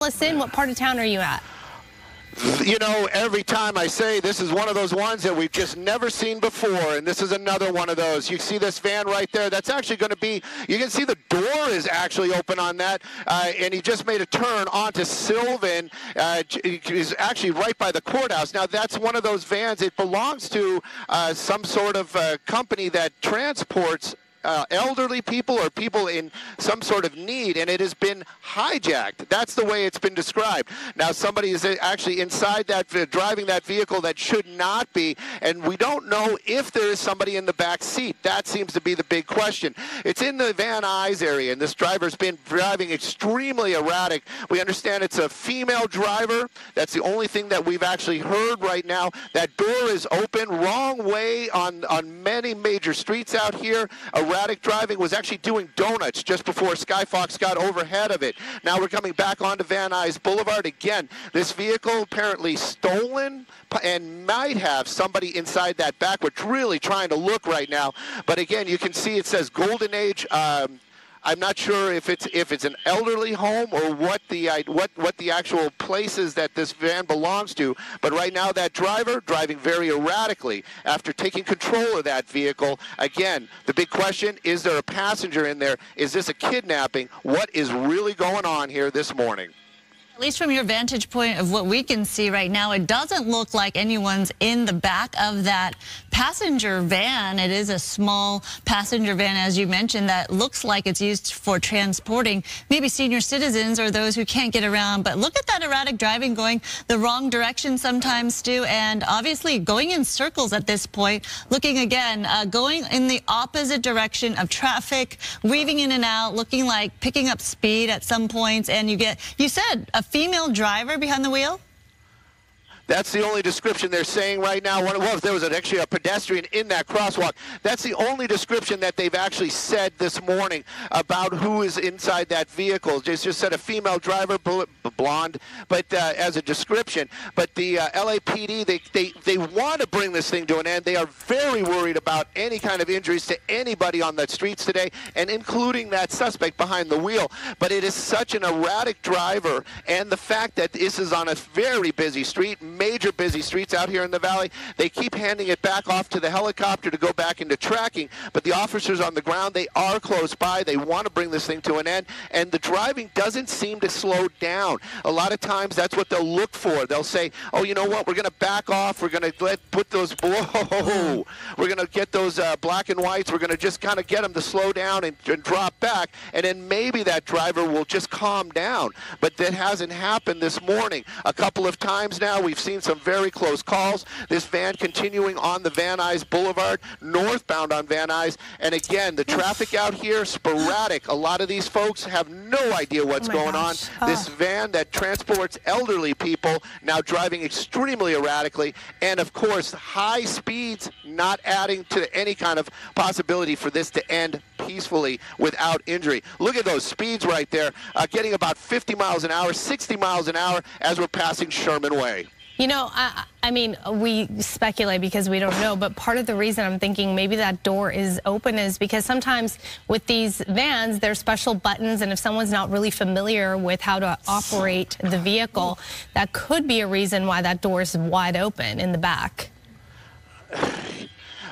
Listen, what part of town are you at? You know, every time I say this is one of those ones that we've just never seen before, and this is another one of those. You see this van right there? That's actually going to be, you can see the door is actually open on that, and he just made a turn onto Sylvan. He's actually right by the courthouse. Now, that's one of those vans. It belongs to some sort of company that transports elderly people or people in some sort of need, and it has been hijacked. That's the way it's been described. Now, somebody is actually inside that, driving that vehicle that should not be, and we don't know if there is somebody in the back seat. That seems to be the big question. It's in the Van Nuys area, and this driver's been driving extremely erratic. We understand it's a female driver. That's the only thing that we've actually heard right now. That door is open, wrong way on many major streets out here. Erratic driving, was actually doing donuts just before Skyfox got overhead of it. Now we're coming back onto Van Nuys Boulevard again. This vehicle apparently stolen and might have somebody inside that back. We're really trying to look right now, but again, you can see it says Golden Age. I'm not sure if it's an elderly home or what the actual place is that this van belongs to. But right now, that driver driving very erratically after taking control of that vehicle. Again, the big question: is there a passenger in there? Is this a kidnapping? What is really going on here this morning? At least from your vantage point of what we can see right now, it doesn't look like anyone's in the back of that passenger van. It is a small passenger van, as you mentioned, that looks like it's used for transporting maybe senior citizens or those who can't get around. But look at that erratic driving, going the wrong direction sometimes, Stu, and obviously going in circles at this point, looking again, going in the opposite direction of traffic, weaving in and out, looking like picking up speed at some points. And you said a female driver behind the wheel? That's the only description they're saying right now. What it was, there was actually a pedestrian in that crosswalk. That's the only description that they've actually said this morning about who is inside that vehicle. They just said a female driver, blonde, but as a description. But the LAPD, they want to bring this thing to an end. They are very worried about any kind of injuries to anybody on the streets today, and including that suspect behind the wheel. But it is such an erratic driver, and the fact that this is on a very busy street, major busy streets out here in the valley. They keep handing it back off to the helicopter to go back into tracking, but the officers on the ground, they are close by. They want to bring this thing to an end, and the driving doesn't seem to slow down. A lot of times that's what they'll look for. They'll say, oh, you know what, we're going to back off. We're going to put those, whoa, we're going to get those black and whites. We're going to just kind of get them to slow down and drop back, and then maybe that driver will just calm down. But that hasn't happened this morning. A couple of times now we've seen some very close calls. This van continuing on the Van Nuys Boulevard, northbound on Van Nuys. And again, the traffic out here, sporadic. A lot of these folks have no idea what's going on. This van that transports elderly people now driving extremely erratically. And of course, high speeds not adding to any kind of possibility for this to end peacefully without injury. Look at those speeds right there, getting about 50 miles an hour, 60 miles an hour as we're passing Sherman Way. You know, I mean, we speculate because we don't know, but part of the reason I'm thinking maybe that door is open is because sometimes with these vans, there's special buttons, and if someone's not really familiar with how to operate the vehicle, that could be a reason why that door is wide open in the back.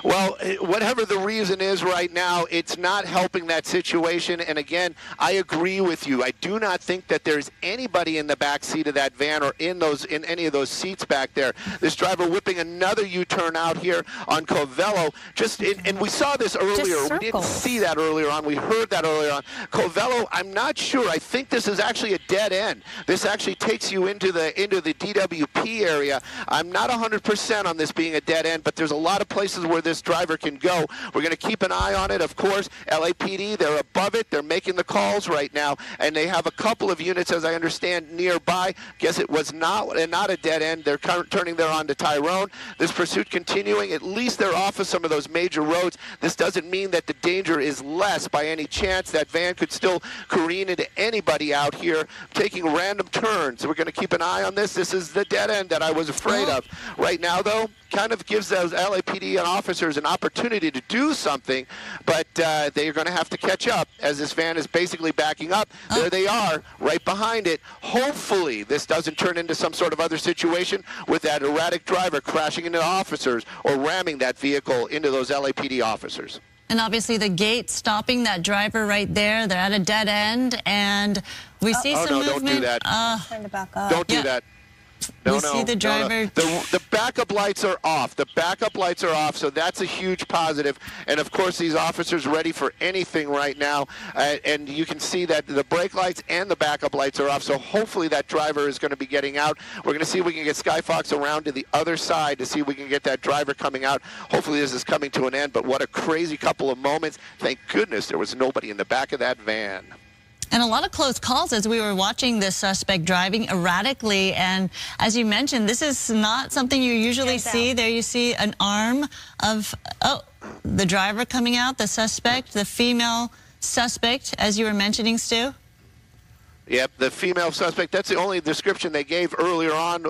Well, whatever the reason is right now, it's not helping that situation. And again, I agree with you. I do not think that there's anybody in the back seat of that van or in any of those seats back there. This driver whipping another U-turn out here on Covello. And we saw this earlier. We didn't see that earlier on. We heard that earlier on. Covello, I'm not sure. I think this is actually a dead end. This actually takes you into the DWP area. I'm not 100% on this being a dead end, but there's a lot of places where this driver can go. We're going to keep an eye on it, of course. LAPD, they're above it. They're making the calls right now, and they have a couple of units, as I understand, nearby. Guess it was not a dead end. They're turning there onto Tyrone. This pursuit continuing. At least they're off of some of those major roads. This doesn't mean that the danger is less by any chance. That van could still careen into anybody out here, taking random turns. So we're going to keep an eye on this. This is the dead end that I was afraid of. Right now, though, kind of gives those LAPD officers an opportunity to do something, but they are going to have to catch up as this van is basically backing up. There they are, right behind it. Hopefully this doesn't turn into some sort of other situation with that erratic driver crashing into officers or ramming that vehicle into those LAPD officers. And obviously the gate stopping that driver right there. They're at a dead end, and we see some movement. Don't do that. Trying to back up. Don't do that. We see the driver. The backup lights are off. The backup lights are off, so that's a huge positive. And of course, these officers ready for anything right now. And you can see that the brake lights and the backup lights are off. So hopefully that driver is going to be getting out. We're going to see if we can get Skyfox around to the other side to see if we can get that driver coming out. Hopefully this is coming to an end. But what a crazy couple of moments! Thank goodness there was nobody in the back of that van. And a lot of close calls as we were watching this suspect driving erratically. And as you mentioned, this is not something you usually see. There you see an arm of, the driver coming out, the suspect, the female suspect, as you were mentioning, Stu. Yep, the female suspect, that's the only description they gave earlier on,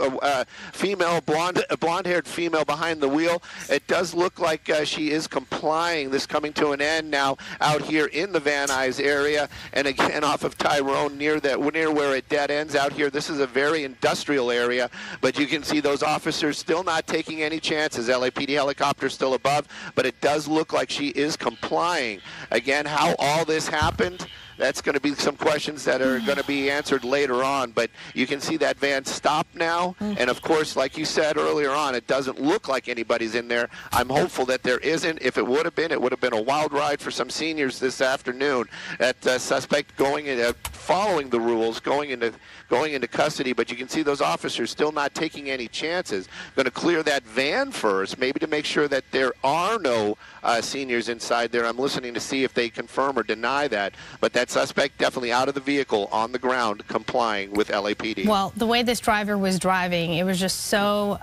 female, blonde-haired female behind the wheel. It does look like she is complying. This coming to an end now out here in the Van Nuys area, and again off of Tyrone near where it dead ends out here. This is a very industrial area, but you can see those officers still not taking any chances. LAPD helicopter still above, but it does look like she is complying. Again, how all this happened, that's going to be some questions that are going to be answered later on. But you can see that van stop now. And, of course, like you said earlier on, it doesn't look like anybody's in there. I'm hopeful that there isn't. If it would have been a wild ride for some seniors this afternoon. That suspect following the rules, going into custody. But you can see those officers still not taking any chances. Going to clear that van first, maybe to make sure that there are no seniors inside there. I'm listening to see if they confirm or deny that. But that suspect definitely out of the vehicle on the ground complying with LAPD. Well, the way this driver was driving, it was just so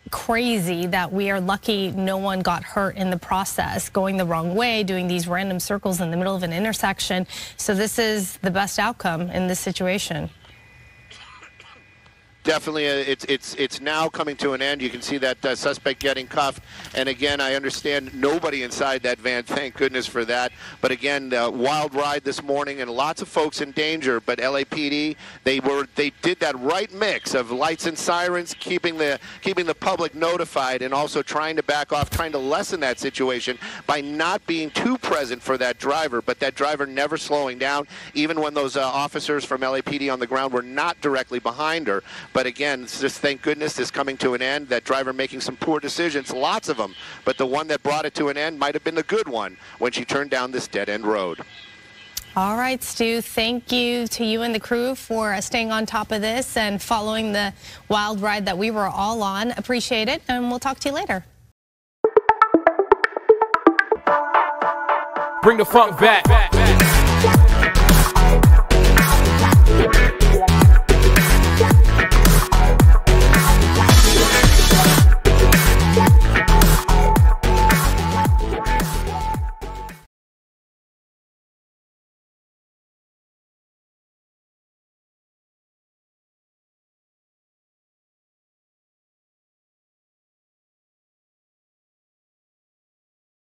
crazy that we are lucky no one got hurt in the process, going the wrong way, doing these random circles in the middle of an intersection. So this is the best outcome in this situation. Definitely, it's now coming to an end. You can see that suspect getting cuffed. And again, I understand nobody inside that van. Thank goodness for that. But again, wild ride this morning and lots of folks in danger. But LAPD, they did that right mix of lights and sirens, keeping the public notified, and also trying to back off, trying to lessen that situation by not being too present for that driver. But that driver never slowing down, even when those officers from LAPD on the ground were not directly behind her. But again, it's just thank goodness this coming to an end. That driver making some poor decisions, lots of them. But the one that brought it to an end might have been the good one when she turned down this dead-end road. All right, Stu, thank you to you and the crew for staying on top of this and following the wild ride that we were all on. Appreciate it, and we'll talk to you later. Bring the funk back.